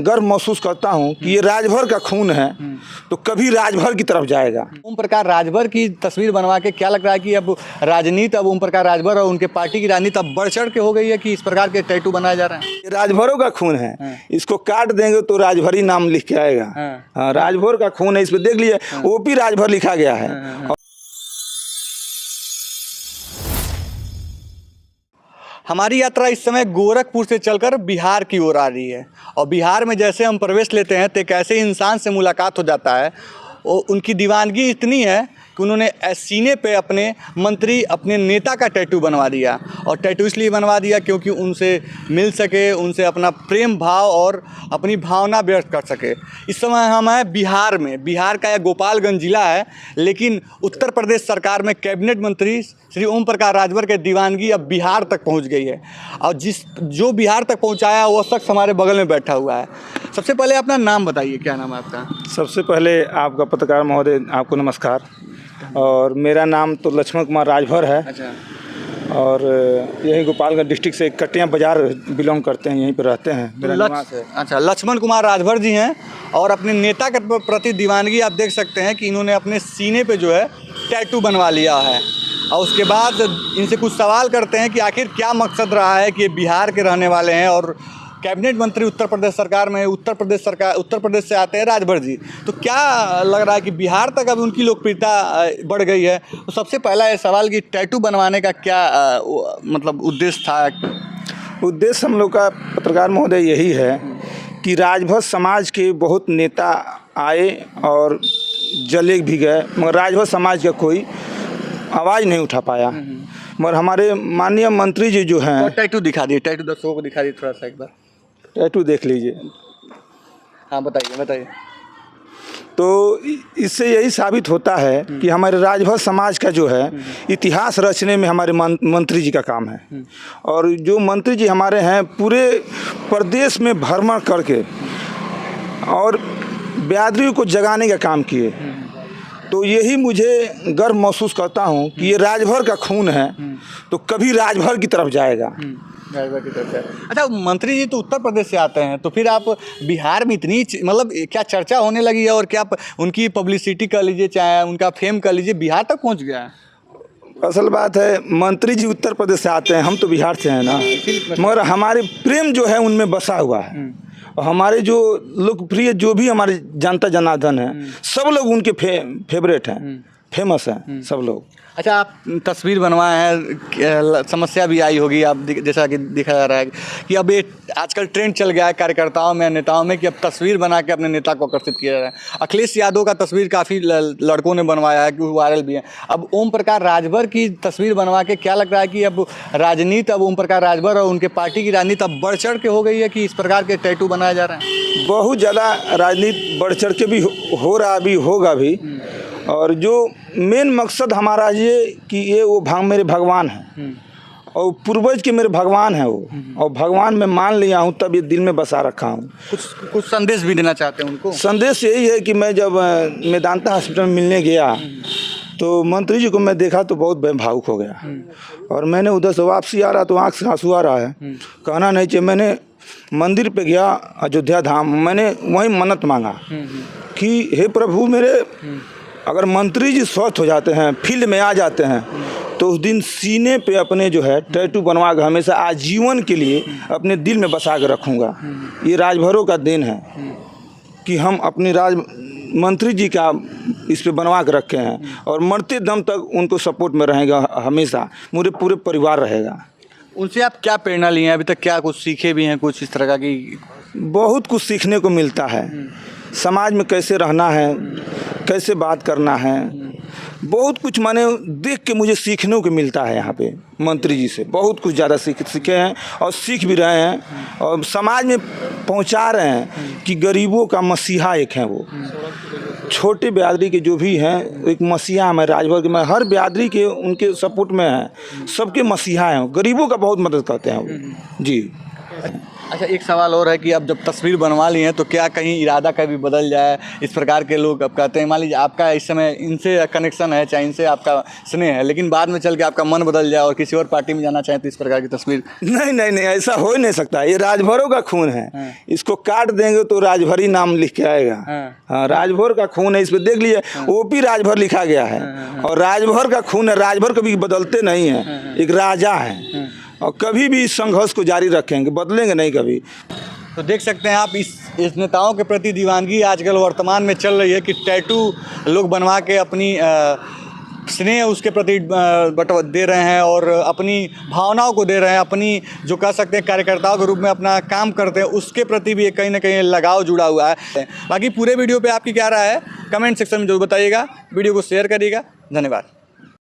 गर्व महसूस करता हूं कि ये राजभर का खून है, तो कभी राजभर की तरफ जाएगा। ओम प्रकाश राजभर की तस्वीर बनवा के क्या लग रहा है कि अब राजनीति, अब ओम प्रकाश राजभर और उनके पार्टी की राजनीति अब बढ़ चढ़ के हो गई है कि इस प्रकार के टैटू बनाए जा रहे हैं? ये राजभरों का खून है, इसको काट देंगे तो राजभरी नाम लिख के आएगा। हाँ, राजभर का खून है, इस पे देख लीजिए ओपी राजभर लिखा गया है। हमारी यात्रा इस समय गोरखपुर से चलकर बिहार की ओर आ रही है और बिहार में जैसे हम प्रवेश लेते हैं तो एक ऐसे इंसान से मुलाकात हो जाता है और उनकी दीवानगी इतनी है कि उन्होंने सीने पे अपने मंत्री, अपने नेता का टैटू बनवा दिया। और टैटू इसलिए बनवा दिया क्योंकि उनसे मिल सके, उनसे अपना प्रेम भाव और अपनी भावना व्यक्त कर सके। इस समय हम हैं बिहार में। बिहार का यह गोपालगंज जिला है, लेकिन उत्तर प्रदेश सरकार में कैबिनेट मंत्री श्री ओम प्रकाश राजभर के दीवानगी अब बिहार तक पहुंच गई है और जो बिहार तक पहुंचाया वो शख्स हमारे बगल में बैठा हुआ है। सबसे पहले अपना नाम बताइए, क्या नाम है आपका? सबसे पहले आपका पत्रकार महोदय, आपको नमस्कार। और मेरा नाम तो लक्ष्मण कुमार राजभर है। अच्छा। और यही गोपालगंज डिस्ट्रिक्ट से कटिया बाजार बिलोंग करते हैं, यहीं पर रहते हैं, मेरा निवास है। अच्छा, लक्ष्मण कुमार राजभर जी हैं और अपने नेता के प्रति दीवानगी आप देख सकते हैं कि इन्होंने अपने सीने पे जो है टैटू बनवा लिया है। और उसके बाद इनसे कुछ सवाल करते हैं कि आखिर क्या मकसद रहा है कि ये बिहार के रहने वाले हैं और कैबिनेट मंत्री उत्तर प्रदेश सरकार में, उत्तर प्रदेश से आते हैं राजभर जी, तो क्या लग रहा है कि बिहार तक अब उनकी लोकप्रियता बढ़ गई है? तो सबसे पहला ये सवाल कि टैटू बनवाने का क्या मतलब उद्देश्य था? उद्देश्य हम लोग का पत्रकार महोदय यही है कि राजभर समाज के बहुत नेता आए और जले भी गए, मगर राजभर समाज का कोई आवाज़ नहीं उठा पाया। मगर हमारे माननीय मंत्री जी जो हैं, टैटू दिखा दिए, टैटू दर्शकों को दिखा दिए थोड़ा सा एक बार। टैटू देख लीजिए। हाँ, बताइए। तो इससे यही साबित होता है कि हमारे राजभर समाज का जो है इतिहास रचने में हमारे मंत्री जी का काम है। और जो मंत्री जी हमारे हैं पूरे प्रदेश में भ्रमण करके और बिरादरी को जगाने का काम किए। तो यही मुझे गर्व महसूस करता हूँ कि ये राजभर का खून है, तो कभी राजभर की तरफ जाएगा। राजभर की तरफ से। अच्छा, मंत्री जी तो उत्तर प्रदेश से आते हैं, तो फिर आप बिहार में इतनी मतलब क्या चर्चा होने लगी है और क्या उनकी पब्लिसिटी कर लीजिए, चाहे उनका फेम कर लीजिए, बिहार तक पहुंच गया है? असल बात है, मंत्री जी उत्तर प्रदेश से आते हैं, हम तो बिहार से हैं ना, मगर हमारे प्रेम जो है उनमें बसा हुआ है। और हमारे जो लोकप्रिय जो भी हमारे जनता जनार्दन है, सब लोग उनके फेवरेट हैं, फेमस हैं सब लोग। अच्छा, आप तस्वीर बनवाए हैं, समस्या भी आई होगी, आप जैसा कि दिखा जा रहा है कि अब ये आजकल ट्रेंड चल गया है कार्यकर्ताओं में, नेताओं में, कि अब तस्वीर बना के अपने नेता को आकर्षित किया जा रहा है। अखिलेश यादव का तस्वीर काफ़ी लड़कों ने बनवाया है, कि वायरल भी है। अब ओम प्रकाश राजभर की तस्वीर बनवा के क्या लग रहा है कि अब राजनीति, अब ओम प्रकाश राजभर और उनके पार्टी की राजनीति अब बढ़ चढ़ के हो गई है कि इस प्रकार के टैटू बनाए जा रहे हैं? बहुत ज़्यादा राजनीति बढ़ चढ़ के भी हो रहा, भी होगा भी। और जो मेन मकसद हमारा ये कि ये वो मेरे भगवान हैं और पूर्वज के मेरे भगवान हैं वो, और भगवान मैं मान लिया हूँ, तब ये दिल में बसा रखा हूँ। कुछ संदेश भी देना चाहते हैं उनको? संदेश यही है कि मैं जब मेदांता हॉस्पिटल में मिलने गया तो मंत्री जी को मैं देखा तो बहुत भावुक हो गया। और मैंने उधर से वापसी आ रहा तो आँख से आंसू आ रहा है, कहना नहीं चाहिए। मैंने मंदिर पे गया अयोध्या धाम, मैंने वहीं मन्नत मांगा कि हे प्रभु मेरे, अगर मंत्री जी स्वस्थ हो जाते हैं, फील्ड में आ जाते हैं, तो उस दिन सीने पे अपने जो है टैटू बनवा कर हमेशा आजीवन के लिए अपने दिल में बसा कर रखूँगा। ये राजभरों का देन है कि हम अपने मंत्री जी का इस पे बनवा कर रखे हैं और मरते दम तक उनको सपोर्ट में रहेगा, हमेशा मेरे पूरे परिवार रहेगा। उनसे आप क्या प्रेरणा लिए हैं अभी तक? क्या कुछ सीखे भी हैं, कुछ इस तरह का? कि बहुत कुछ सीखने को मिलता है, समाज में कैसे रहना है, कैसे बात करना है, बहुत कुछ माने देख के मुझे सीखने को मिलता है। यहाँ पे मंत्री जी से बहुत कुछ ज़्यादा सीखे हैं और सीख भी रहे हैं और समाज में पहुँचा रहे हैं कि गरीबों का मसीहा एक है वो। छोटे बिरादरी के जो भी हैं एक मसीहा है, राजभर के, मैं हर बिरादरी के उनके सपोर्ट में है, सबके मसीहा हैं, गरीबों का बहुत मदद करते हैं वो जी। अच्छा, एक सवाल और है कि अब जब तस्वीर बनवा ली है तो क्या कहीं इरादा कभी बदल जाए? इस प्रकार के लोग अब कहते हैं, मान लीजिए आपका इस समय इनसे कनेक्शन है, चाहे इनसे आपका स्नेह है, लेकिन बाद में चल के आपका मन बदल जाए और किसी और पार्टी में जाना चाहें तो इस प्रकार की तस्वीर। नहीं नहीं नहीं, ऐसा हो ही नहीं सकता। ये राजभरों का खून है, इसको काट देंगे तो राजभरी नाम लिख के आएगा। हाँ, राजभर का खून है, इस पर देख लीजिए ओपी राजभर लिखा गया है और राजभर का खून है। राजभर कभी बदलते नहीं है, एक राजा है और कभी भी इस संघर्ष को जारी रखेंगे, बदलेंगे नहीं कभी। तो देख सकते हैं आप इस नेताओं के प्रति दीवानगी आजकल वर्तमान में चल रही है कि टैटू लोग बनवा के अपनी स्नेह उसके प्रति दे रहे हैं और अपनी भावनाओं को दे रहे हैं, अपनी जो कह सकते हैं कार्यकर्ताओं के रूप में अपना काम करते हैं, उसके प्रति भी कहीं ना कहीं लगाव जुड़ा हुआ है। बाकी पूरे वीडियो पे आपकी क्या राय है कमेंट सेक्शन में जरूर बताइएगा, वीडियो को शेयर करिएगा। धन्यवाद।